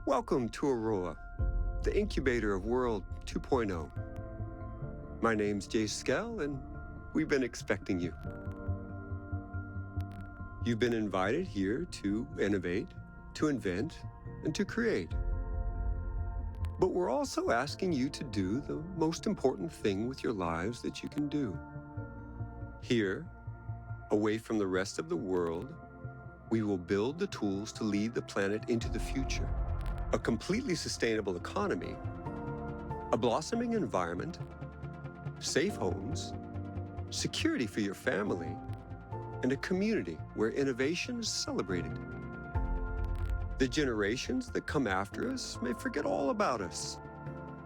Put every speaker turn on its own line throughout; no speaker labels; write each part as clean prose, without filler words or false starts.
Welcome to Aurora, the incubator of World 2.0. My name's Jay Skell, and we've been expecting you. You've been invited here to innovate, to invent, and to create. But we're also asking you to do the most important thing with your lives that you can do. Here, away from the rest of the world, we will build the tools to lead the planet into the future. A completely sustainable economy, a blossoming environment, safe homes, security for your family, and a community where innovation is celebrated. The generations that come after us may forget all about us,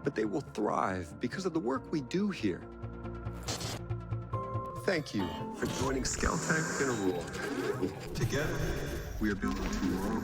but they will thrive because of the work we do here. Thank you for joining ScaleTech in Aurora. Together, we are building tomorrow.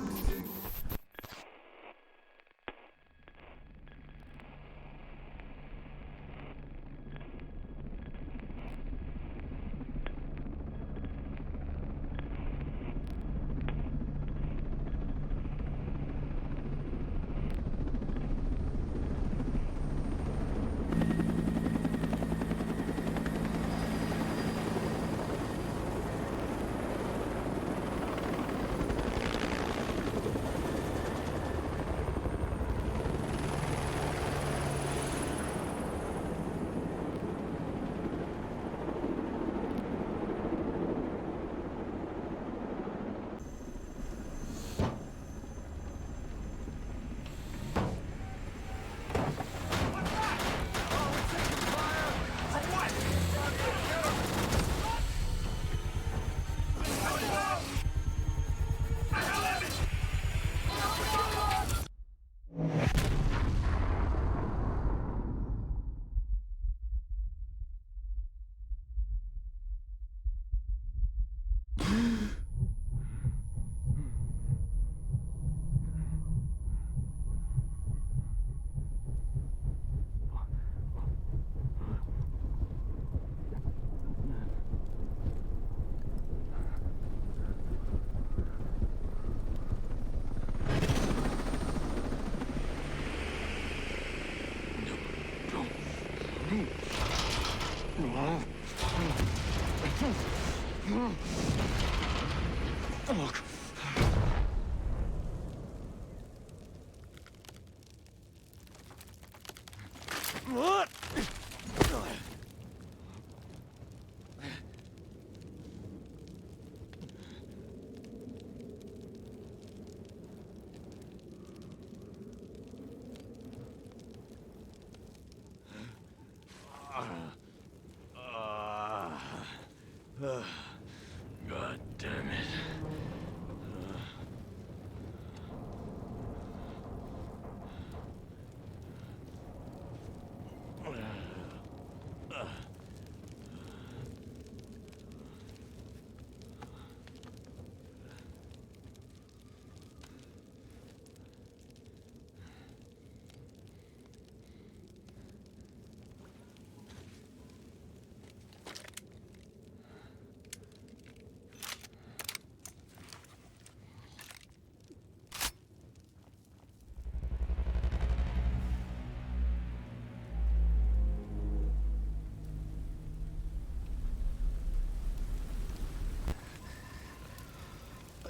God damn it.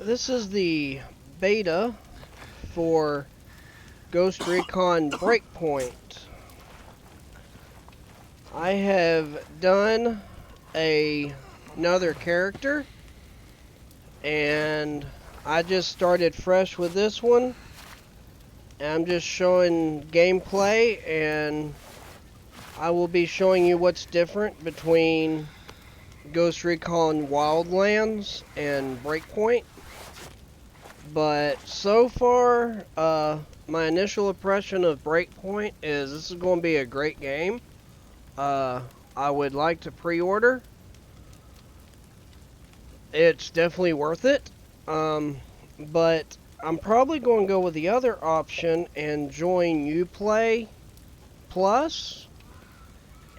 This is the beta for Ghost Recon BreakPoint. I have done another character, and I just started fresh with this one. I'm just showing gameplay, and I will be showing you what's different between Ghost Recon Wildlands and BreakPoint. But so far, my initial impression of BreakPoint is this is going to be a great game. I would like to pre-order. It's definitely worth it. But I'm probably going to go with the other option and join UPLAY Plus.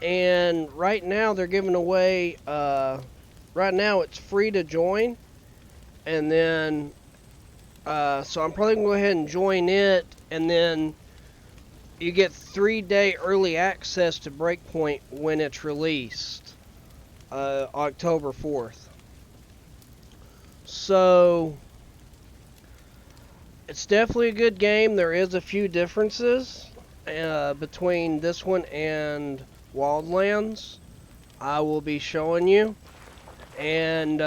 And right now they're giving away, right now it's free to join. And then So I'm probably going to go ahead and join it, and then you get 3-day early access to BreakPoint when it's released, October 4th. So it's definitely a good game. There is a few differences between this one and Wildlands. I will be showing you. And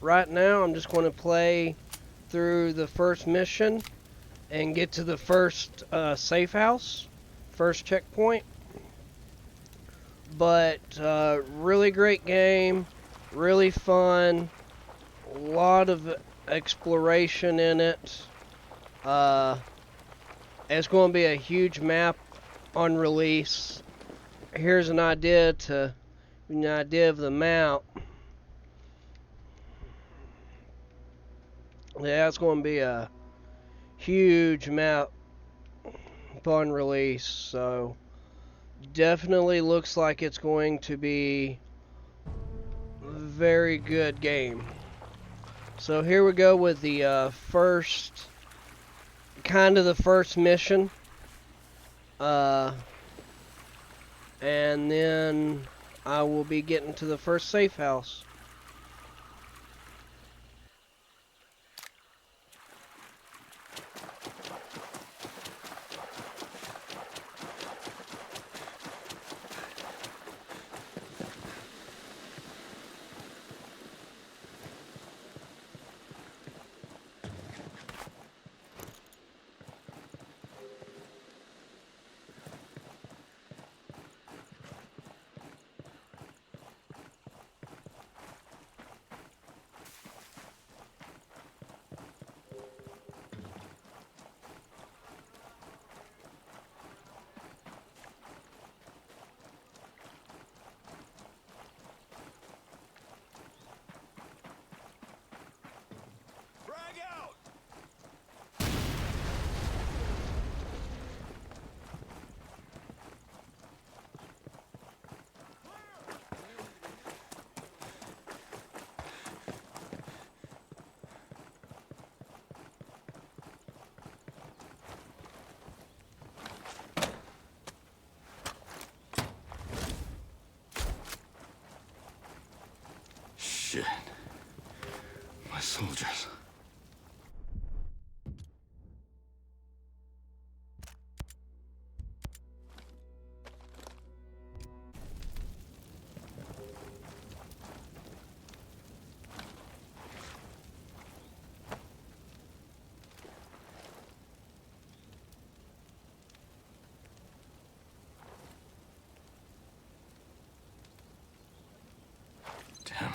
right now I'm just going to play through the first mission and get to the first safe house, first checkpoint. But really great game, really fun, a lot of exploration in it. It's going to be a huge map on release. Here's an idea of the map. Yeah, it's going to be a huge map upon release, so definitely looks like it's going to be a very good game. So here we go with the first mission, and then I will be getting to the first safe house.
Shit. My soldiers. Damn it.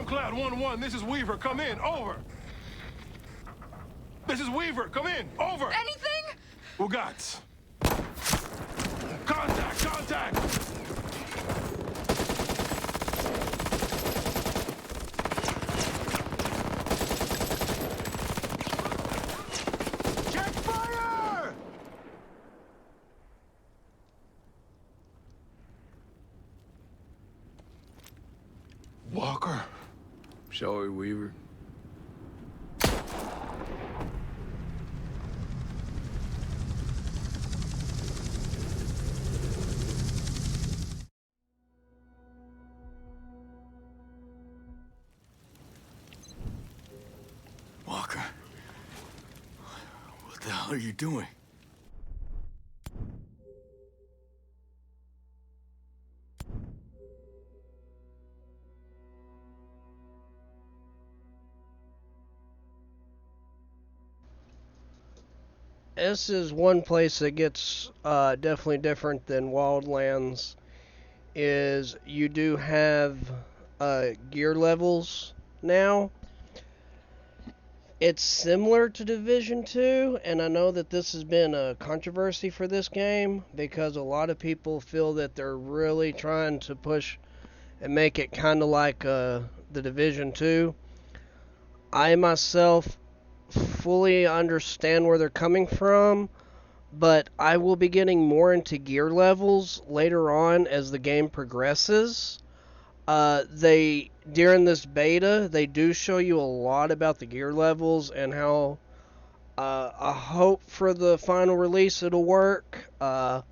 Cloud 1-1, this is Weaver, come in, over. This is Weaver, come in, over.
Anything?
Ugats. Contact, contact. Check fire! Walker.
Sorry, Weaver. Walker. What the hell are you doing?
This is one place that gets definitely different than Wildlands. Is you do have gear levels now. It's similar to Division 2, and I know that this has been a controversy for this game because a lot of people feel that they're really trying to push and make it kind of like the Division 2. I myself fully understand where they're coming from, but I will be getting more into gear levels later on as the game progresses. During this beta, they do show you a lot about the gear levels and how I hope for the final release it'll work. Because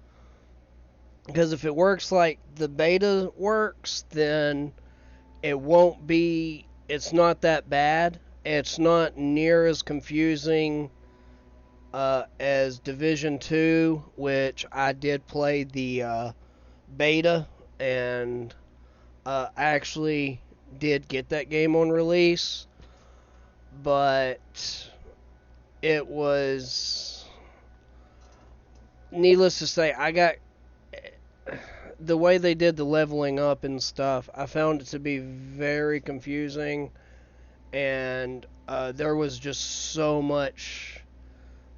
if it works like the beta works, then it's not that bad. It's not near as confusing as Division 2, which I did play the beta, and I actually did get that game on release, but it was, needless to say, the way they did the leveling up and stuff, I found it to be very confusing, and there was just so much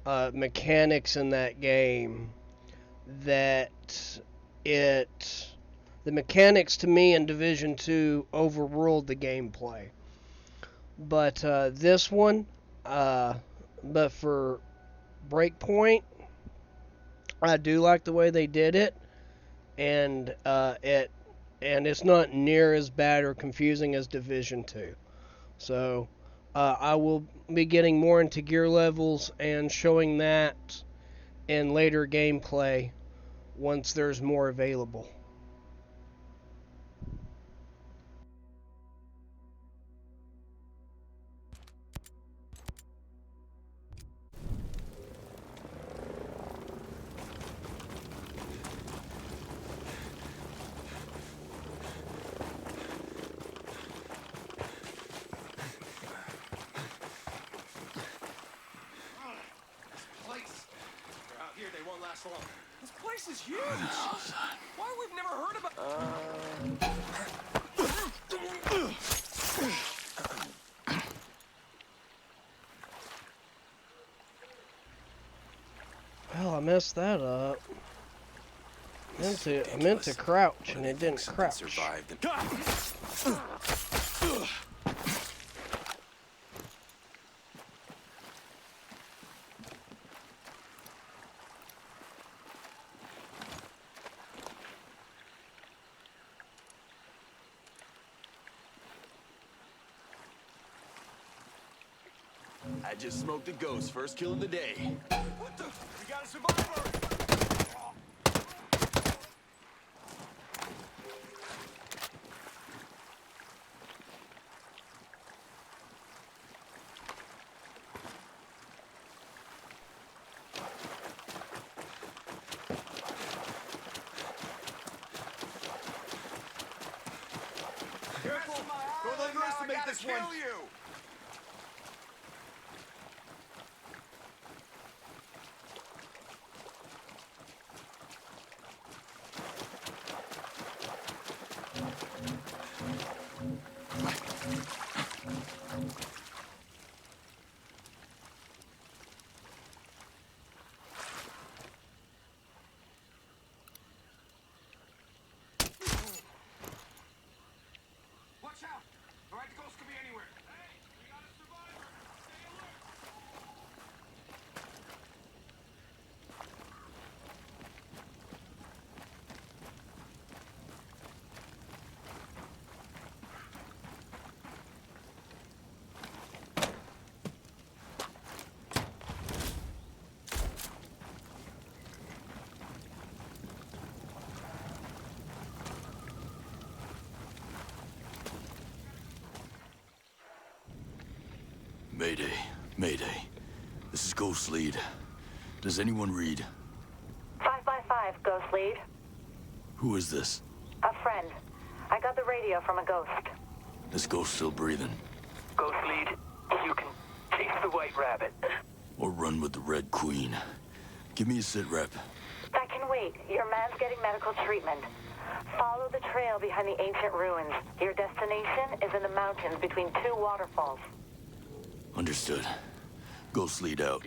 mechanics in that game that the mechanics to me in Division 2 overruled the gameplay. But this one, but for BreakPoint, I do like the way they did it, and it's not near as bad or confusing as Division 2. So I will be getting more into gear levels and showing that in later gameplay once there's more available.
This place is huge. Why we've never heard about?
Well, I messed that up. I meant to crouch, and it didn't crouch.
Survived. I just smoked a ghost, first kill of the day.
What the? We got a survivor! Careful! Don't underestimate this one! Kill you!
Mayday. Mayday. This is Ghost Lead. Does anyone read?
555, Ghost Lead.
Who is this?
A friend. I got the radio from a ghost.
This ghost still breathing?
Ghost Lead, you can chase the White Rabbit.
Or run with the Red Queen? Give me a sit rep.
That can wait. Your man's getting medical treatment. Follow the trail behind the ancient ruins. Your destination is in the mountains between two waterfalls.
Understood. Ghost Lead out.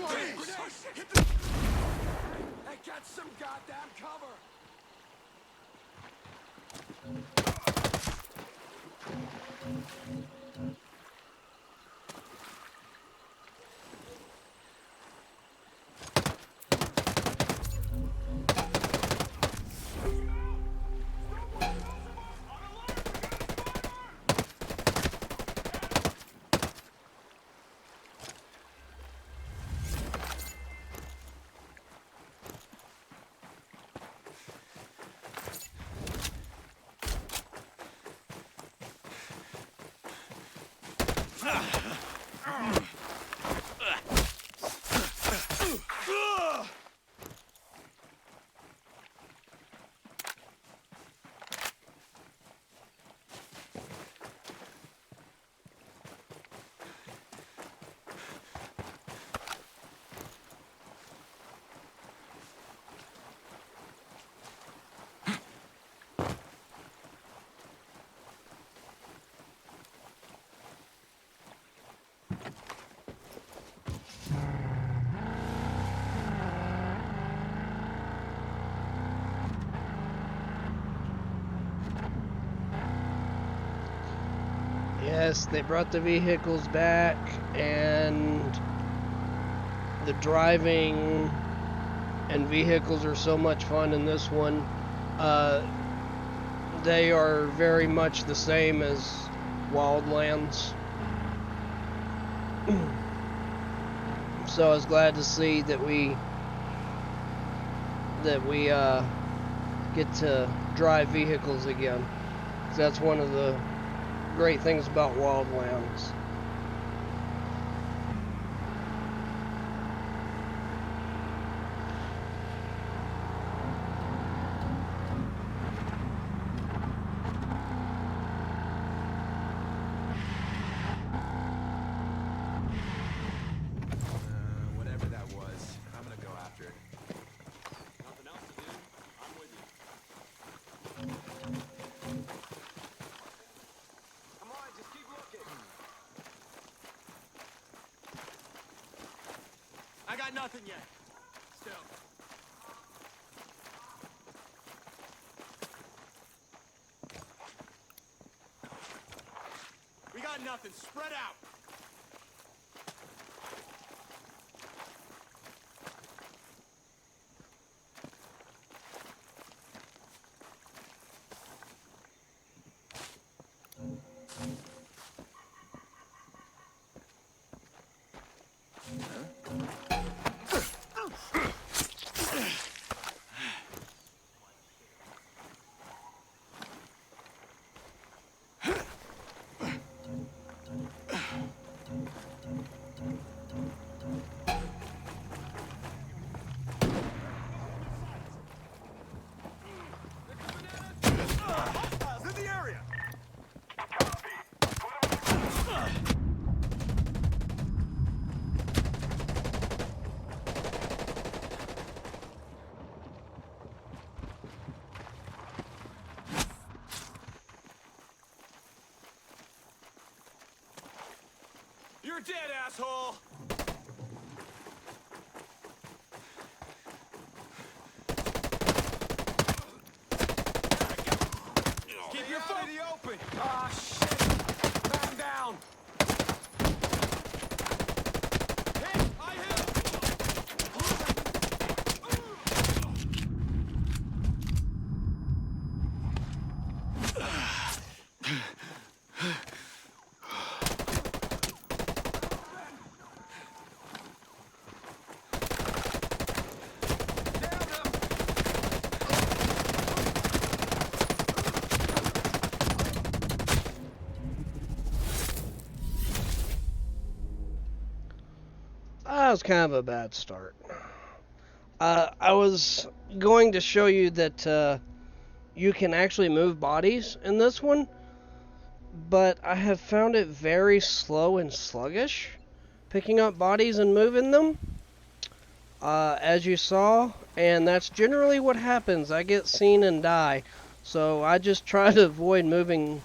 Hey, get some goddamn cover!
Yes, they brought the vehicles back, and the driving and vehicles are so much fun in this one. They are very much the same as Wildlands. So I was glad to see that we get to drive vehicles again. 'Cause that's one of the great things about Wildlands.
Whatever that was, I'm gonna go after it.
Nothing else to do? I'm with you. Come on, just keep looking. I got nothing yet. Still. We got nothing. Spread out.
You're dead, asshole! Keep your foot in the open! Ah, shit! Man down! Hit! I hit!
That was kind of a bad start. I was going to show you that you can actually move bodies in this one, but I have found it very slow and sluggish picking up bodies and moving them, as you saw, and that's generally what happens. I get seen and die, so I just try to avoid moving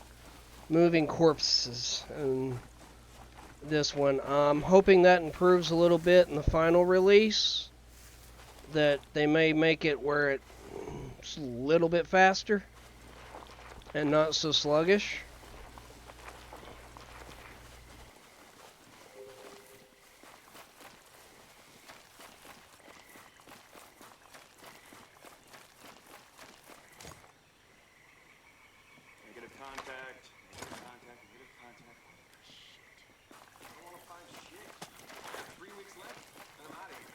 corpses in this one. I'm hoping that improves a little bit in the final release, that they may make it where it's a little bit faster and not so sluggish.
Negative contact. Negative contact. Negative contact. Shit. I don't want to find shit. 3 weeks left, and I'm out of here.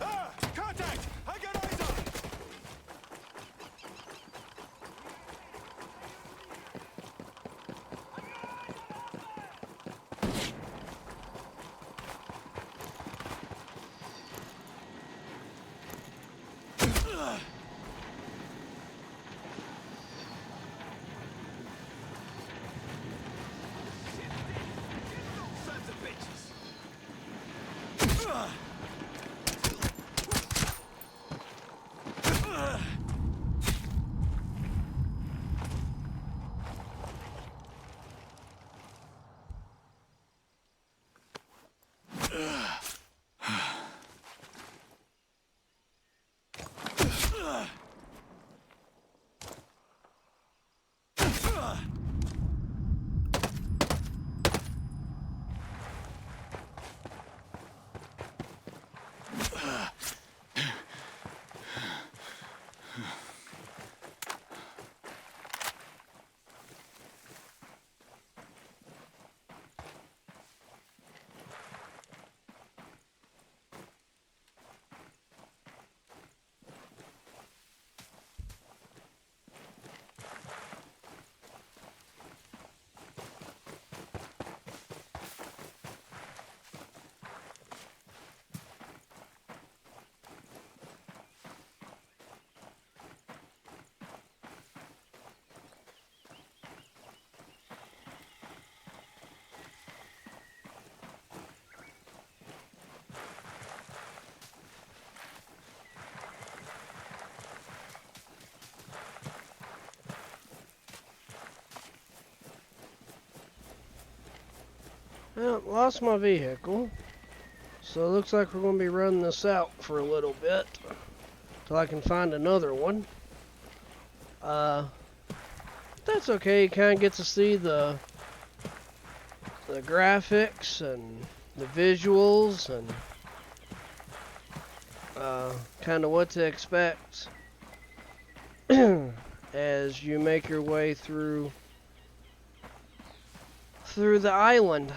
Ah! Contact! I got eyes on it! Sons of bitches!
Well, lost my vehicle, so it looks like we're going to be running this out for a little bit till I can find another one. That's okay. You kind of get to see the graphics and the visuals and kind of what to expect as you make your way through the island.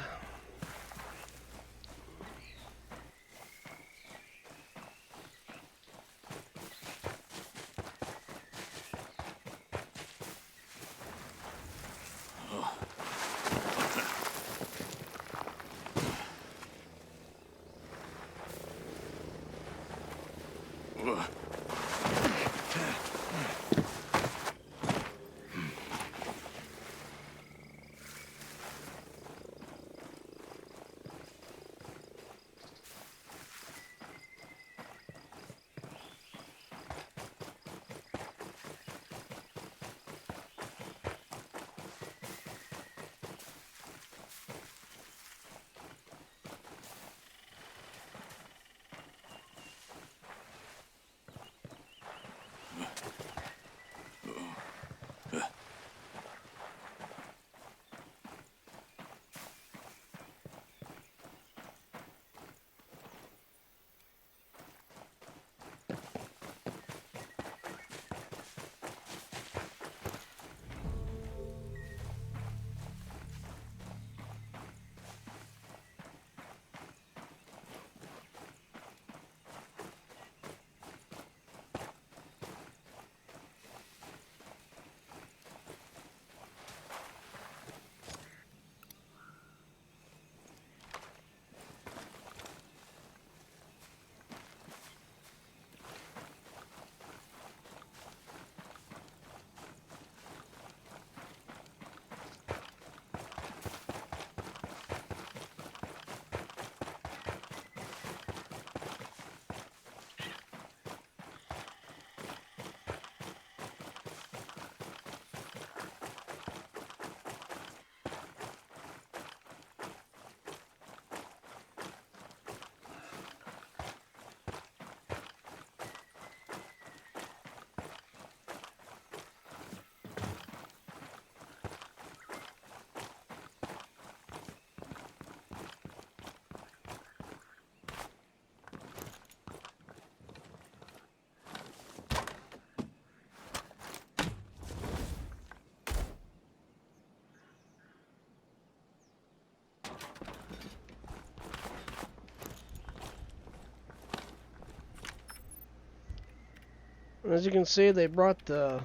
As you can see, they brought the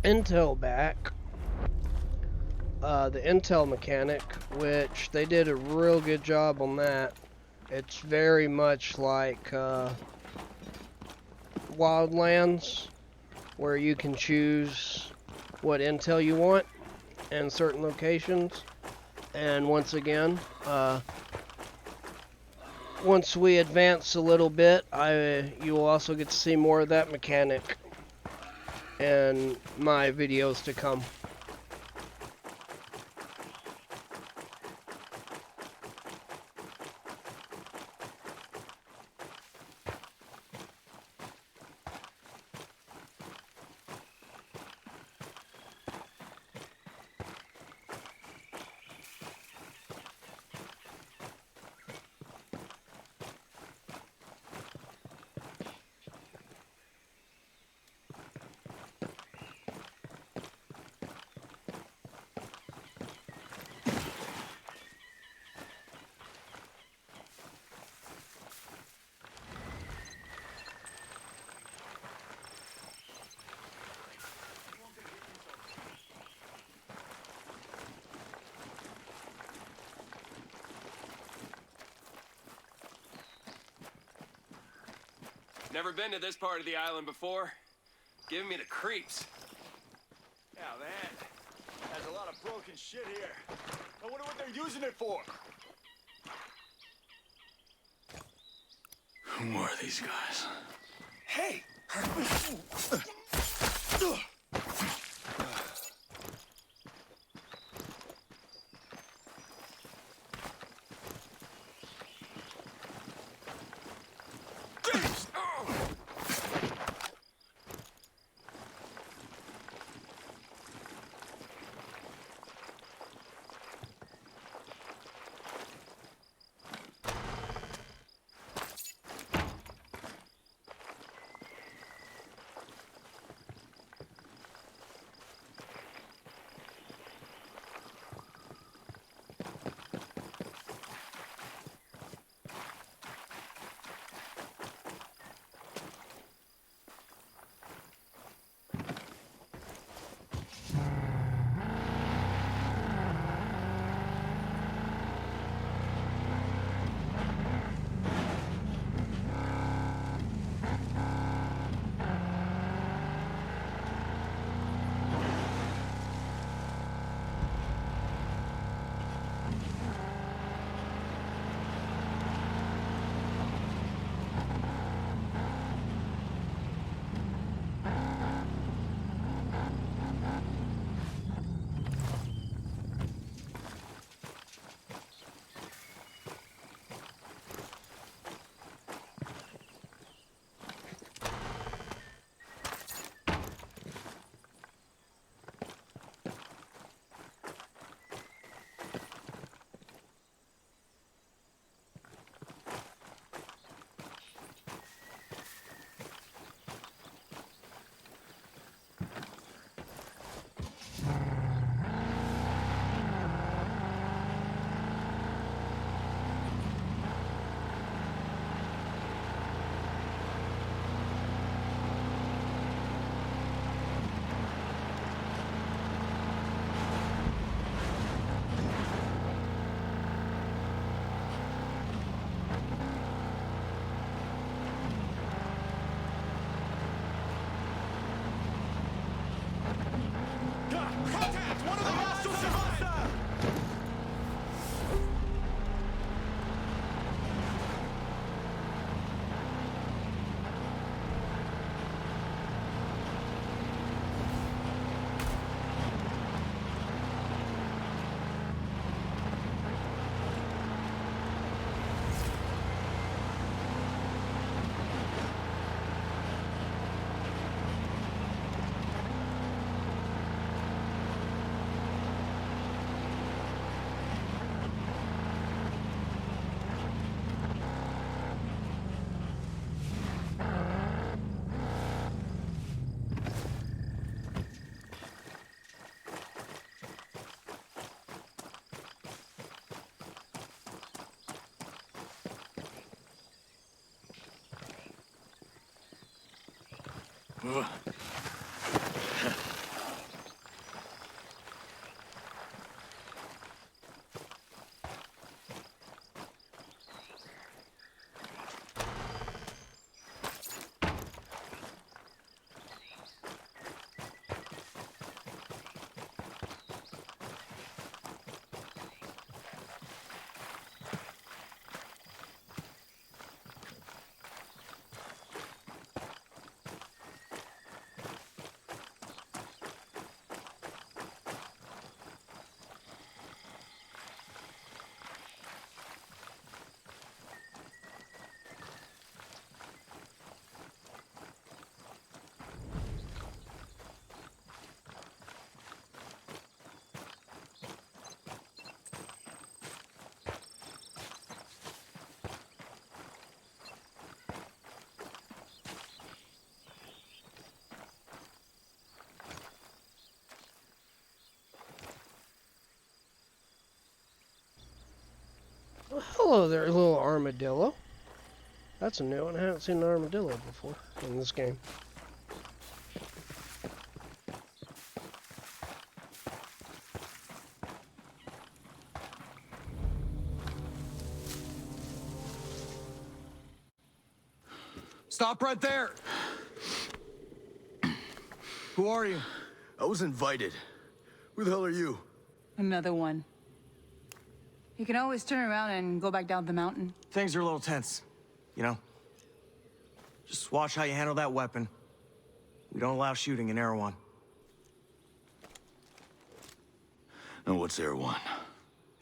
Intel back. The Intel mechanic, which they did a real good job on that. It's very much like Wildlands, where you can choose what intel you want in certain locations. And once again, once we advance a little bit, you will also get to see more of that mechanic in my videos to come.
Never been to this part of the island before. Giving me the creeps.
Yeah, man. There's a lot of broken shit here. I wonder what they're using it for. Who are these guys?
Hey!
Well, hello there, little armadillo. That's a new one. I haven't seen an armadillo before in this game.
Stop right there! Who are you?
I was invited. Who the hell are you?
Another one. You can always turn around and go back down the mountain.
Things are a little tense, you know? Just watch how you handle that weapon. We don't allow shooting in Erewhon.
And what's Erewhon?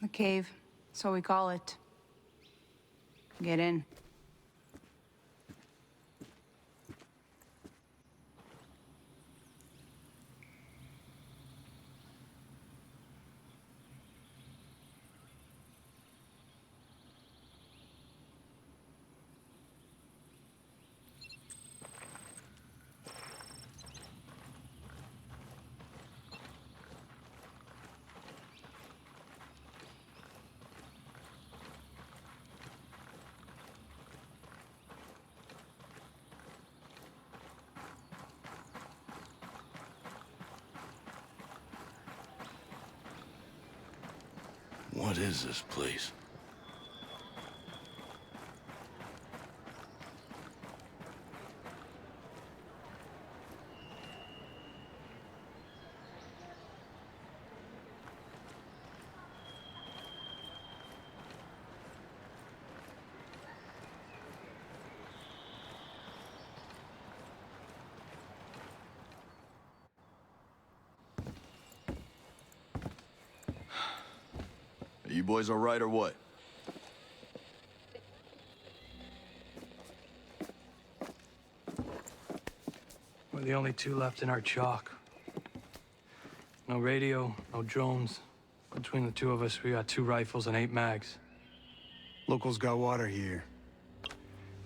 The cave. That's what we call it. Get in.
What is this place? Are you boys all right or what?
We're the only two left in our chalk. No radio, no drones. Between the two of us, we got 2 rifles and 8 mags.
Locals got water here.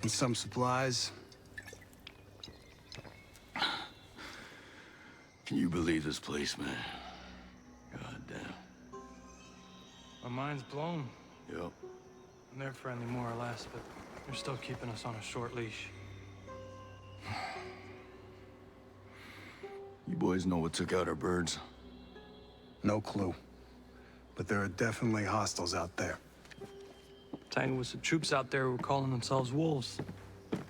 And some supplies.
Can you believe this place, man? God damn.
My mind's blown.
Yep.
And they're friendly more or less, but they're still keeping us on a short leash.
You boys know what took out our birds?
No clue. But there are definitely hostiles out there.
Tangled with some troops out there who were calling themselves wolves.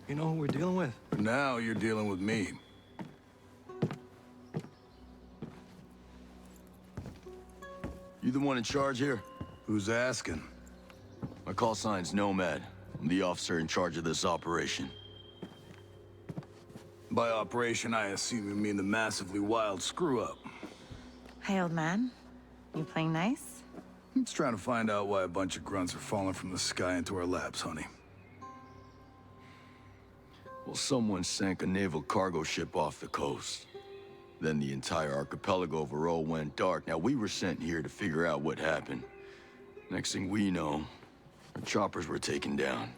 You know who we're dealing with?
Now you're dealing with me. You the one in charge here?
Who's asking?
My call sign's Nomad. I'm the officer in charge of this operation.
By operation, I assume you mean the massively wild screw-up.
Hi, old man. You playing nice?
I'm just trying to find out why a bunch of grunts are falling from the sky into our laps, honey.
Well, someone sank a naval cargo ship off the coast. Then the entire archipelago of Aro went dark. Now, we were sent here to figure out what happened. Next thing we know, our choppers were taken down.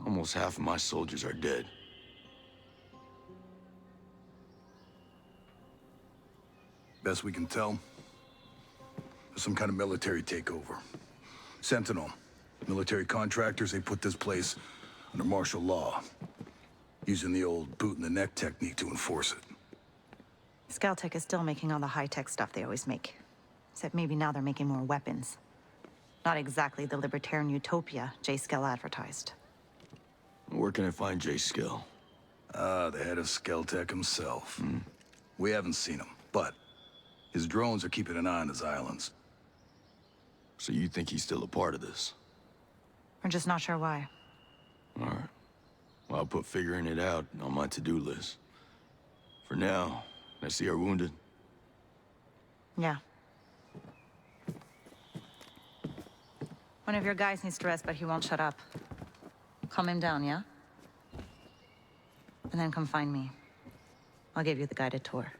Almost half of my soldiers are dead.
Best we can tell, there's some kind of military takeover. Sentinel, military contractors, they put this place under martial law. using the old boot-in-the-neck technique to enforce it.
Scaltech is still making all the high-tech stuff they always make. Except maybe now they're making more weapons. Not exactly the libertarian utopia Jay Skell advertised.
Where can I find Jay Skell?
The head of Scaltech himself. We haven't seen him, but his drones are keeping an eye on his islands.
So you think he's still a part of this?
We're just not sure why.
All right. Well, I'll put figuring it out on my to-do list. For now, can I see our wounded?
Yeah. One of your guys needs to rest, but he won't shut up. Calm him down, yeah? And then come find me. I'll give you the guided tour.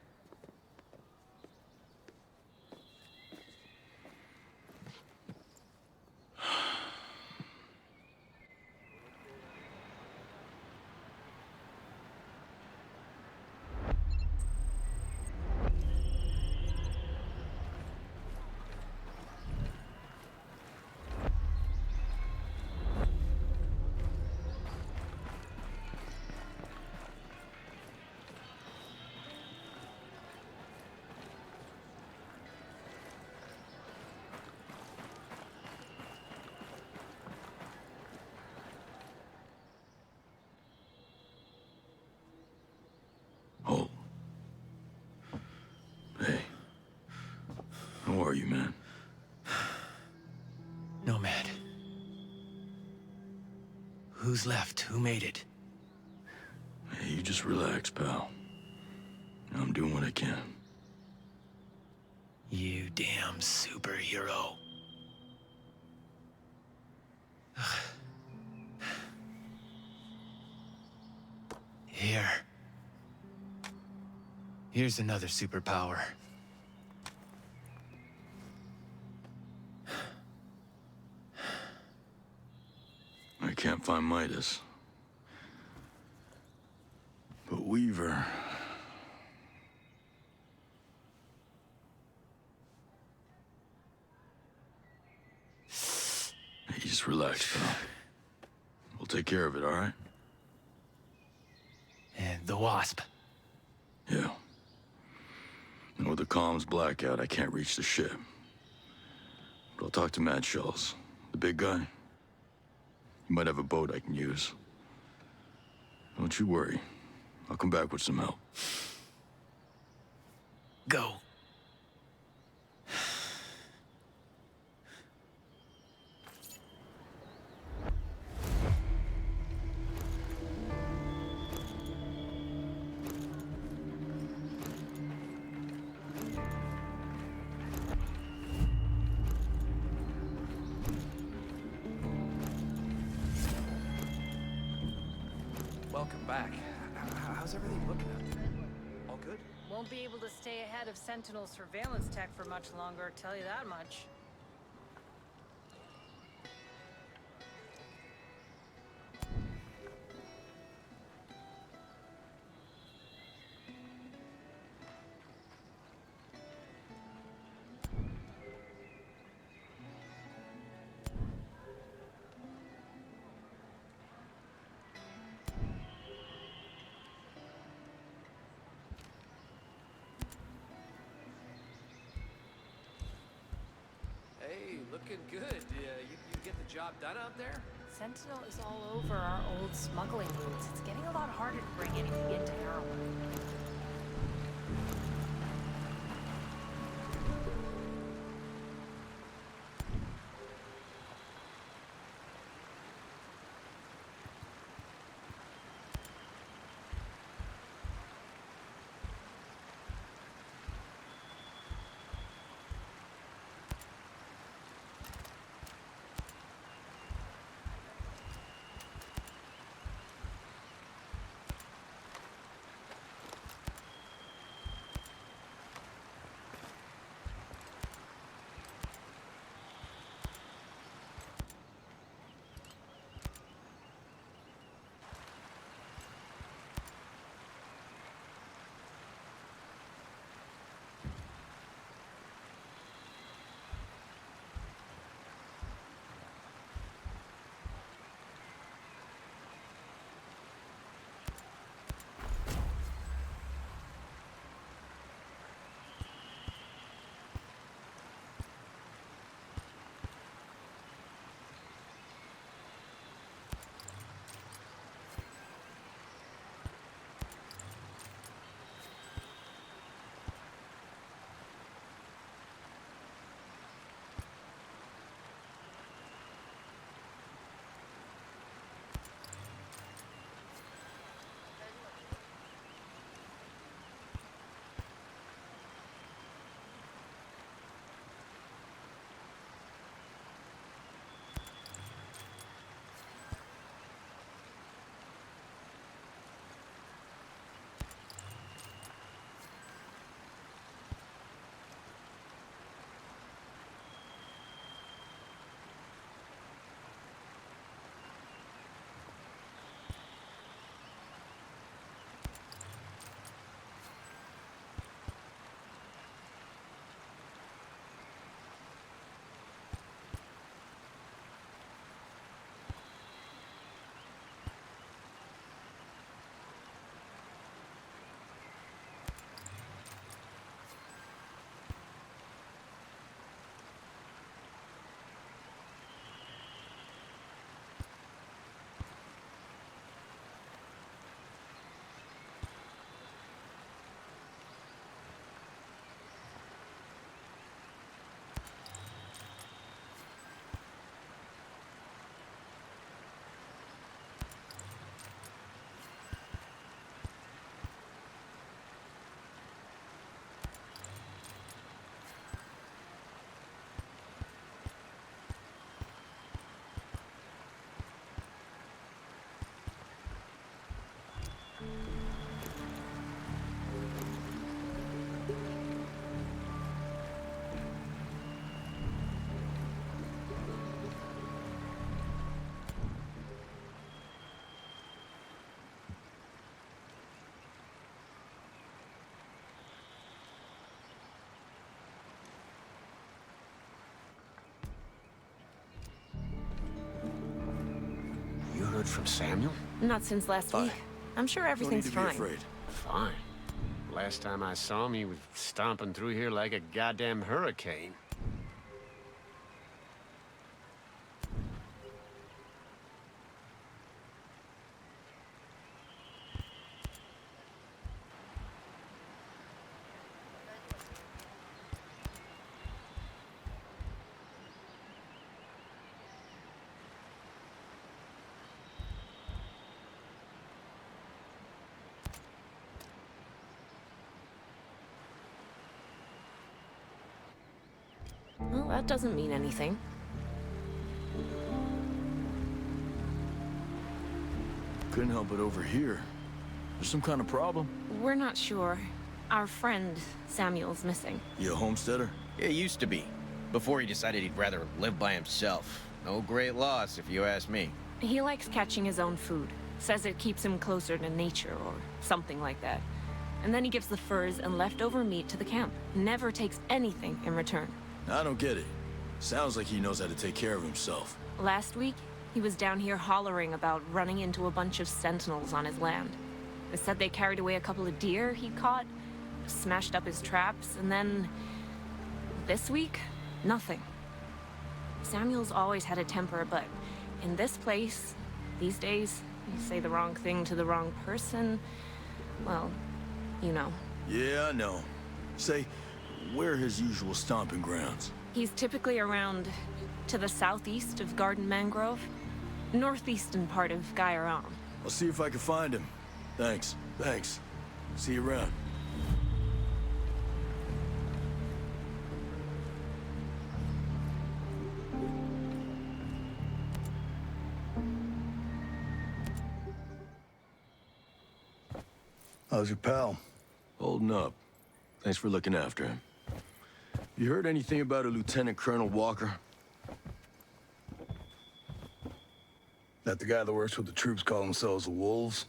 Oh. Hey. How are you, man?
Nomad. Who's left? Who made it?
Hey, you just relax, pal. I'm doing what I can.
You damn superhero. Here's another superpower.
I can't find Midas. But Weaver... Hey, just relax, pal. We'll take care of it, all right?
And the Wasp.
Yeah. And with the comms blackout, I can't reach the ship. But I'll talk to Matt Schultz, the big guy. He might have a boat I can use. Don't you worry. I'll come back with some help.
Go.
Welcome back. How's everything looking out there? All good?
Won't be able to stay ahead of Sentinel surveillance tech for much longer, tell you that much.
Hey, looking good. You get the job done out there?
Sentinel is all over our old smuggling routes. It's getting a lot harder to bring anything into heroin.
from Samuel?
Not since last week. I'm sure everything's
Don't need to
fine.
be afraid.
Fine. Last time I saw him, he was stomping through here like a goddamn hurricane.
Well, that doesn't mean anything.
Couldn't help it over here. There's some kind of problem?
We're not sure. Our friend, Samuel's missing.
You a homesteader?
It used to be. Before he decided he'd rather live by himself. No great loss, if you ask me.
He likes catching his own food. Says it keeps him closer to nature or something like that. And then he gives the furs and leftover meat to the camp. Never takes anything in return.
I don't get it. Sounds like he knows how to take care of himself.
Last week, he was down here hollering about running into a bunch of sentinels on his land. They said they carried away a couple of deer he caught, smashed up his traps, and then... this week, nothing. Samuel's always had a temper, but in this place, these days, you say the wrong thing to the wrong person, well, you know.
Yeah, I know. Say, where are his usual stomping grounds?
He's typically around to the southeast of Garden Mangrove, northeastern part of Gaiaran.
I'll see if I can find him. Thanks. See you around.
How's your pal?
Holding up. Thanks for looking after him. You heard anything about a Lieutenant Colonel Walker?
That the guy that works with the troops call themselves the Wolves?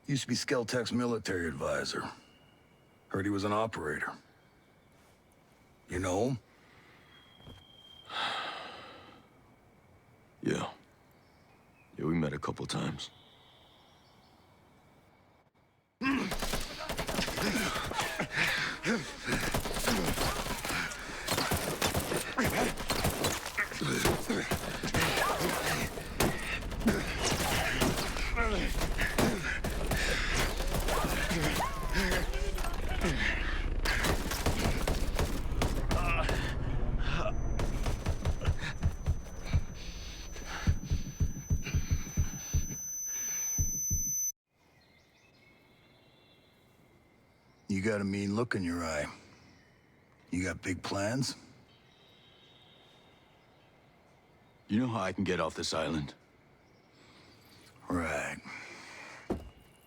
Used to be Skeltech's military advisor. Heard he was an operator. You know him?
Yeah. Yeah, we met a couple times.
You got a mean look in your eye. You got big plans?
You know how I can get off this island?
Right.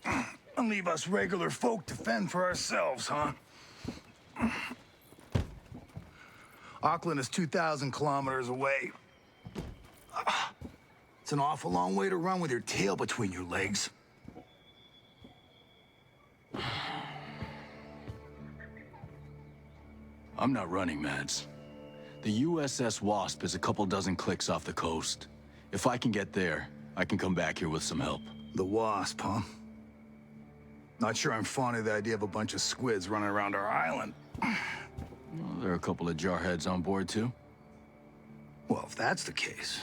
And leave us regular folk to fend for ourselves, huh? Auckland is 2,000 kilometers away. It's an awful long way to run with your tail between your legs.
I'm not running, Mads. The USS Wasp is a couple dozen clicks off the coast. If I can get there, I can come back here with some help.
The Wasp, huh? Not sure I'm fond of the idea of a bunch of squids running around our island.
Well, there are a couple of jarheads on board, too.
Well, if that's the case...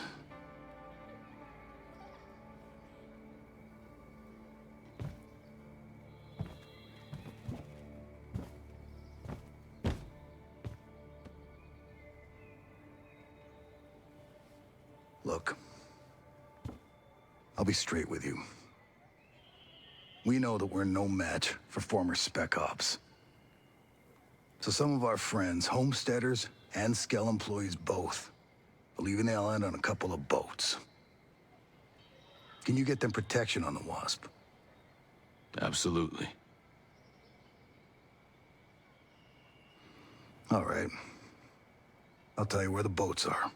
Look, I'll be straight with you. We know that we're no match for former Spec Ops. So some of our friends, homesteaders and Skell employees both, are leaving the island on a couple of boats. Can you get them protection on the Wasp?
Absolutely.
All right. I'll tell you where the boats are.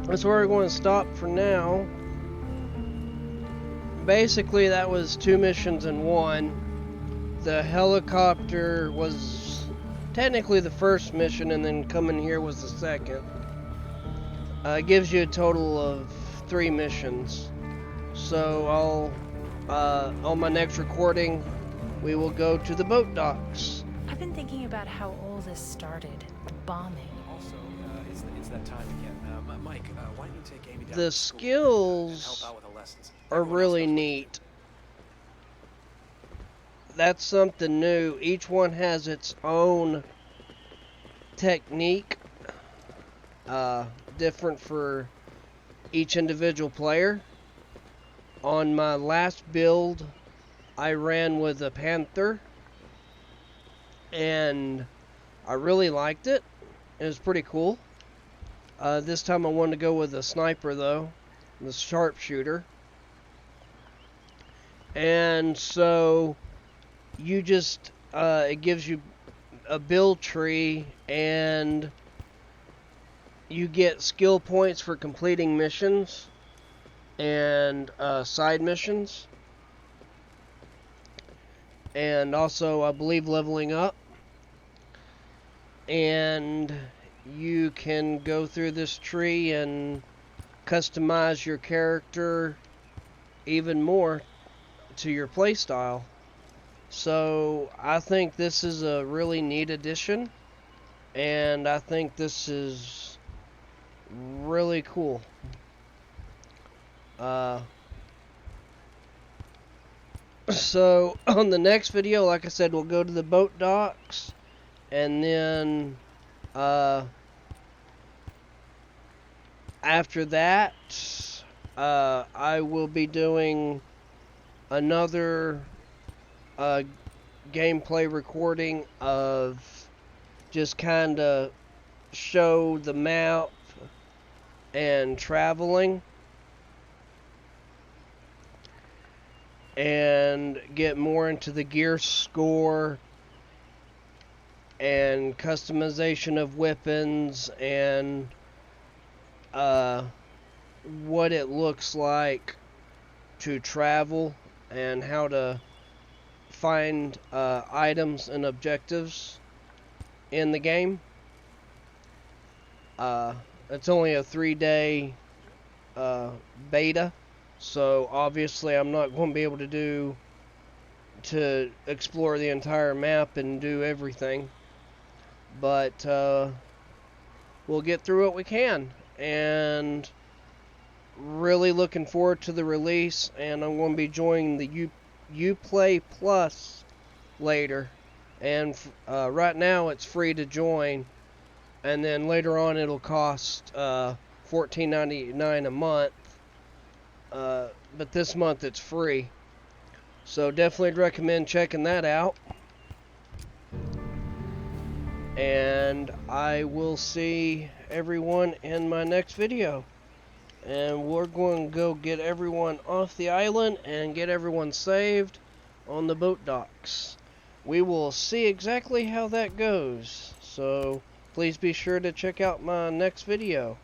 That's where we're going to stop for now. basically that was 2 missions in one. The helicopter was technically the first mission, and then coming here was the second. It gives you a total of 3 missions. So on my next recording, we will go to the boat docks.
I've been thinking about how all this started. The bombing.
Also, it's that time again. Mike, why don't you take Amy down
The
to school
skills
and help out with the lessons?
are
Everyone else
really
knows what to do.
neat. That's something new. Each one has its own technique, different for each individual player. On my last build, I ran with a Panther, and I really liked it. It was pretty cool. This time I wanted to go with a sniper though, the sharpshooter. And so you just, it gives you a build tree, and you get skill points for completing missions and side missions. And also, I believe, leveling up. And you can go through this tree and customize your character even more to your playstyle. So I think this is a really neat addition, and I think this is really cool. So on the next video, like I said, we'll go to the boat docks, and then after that, I will be doing another gameplay recording of just kind of show the map and traveling, and get more into the gear score and customization of weapons and what it looks like to travel and how to find items and objectives in the game. It's only a 3-day beta, so obviously I'm not going to be able to explore the entire map and do everything, but we'll get through what we can. And really looking forward to the release, and I'm going to be joining the UPLAY Plus later, and right now it's free to join, and then later on it'll cost $14.99 a month, but this month it's free, so definitely recommend checking that out. And I will see everyone in my next video. And we're going to go get everyone off the island and get everyone saved on the boat docks. We will see exactly how that goes. So please be sure to check out my next video.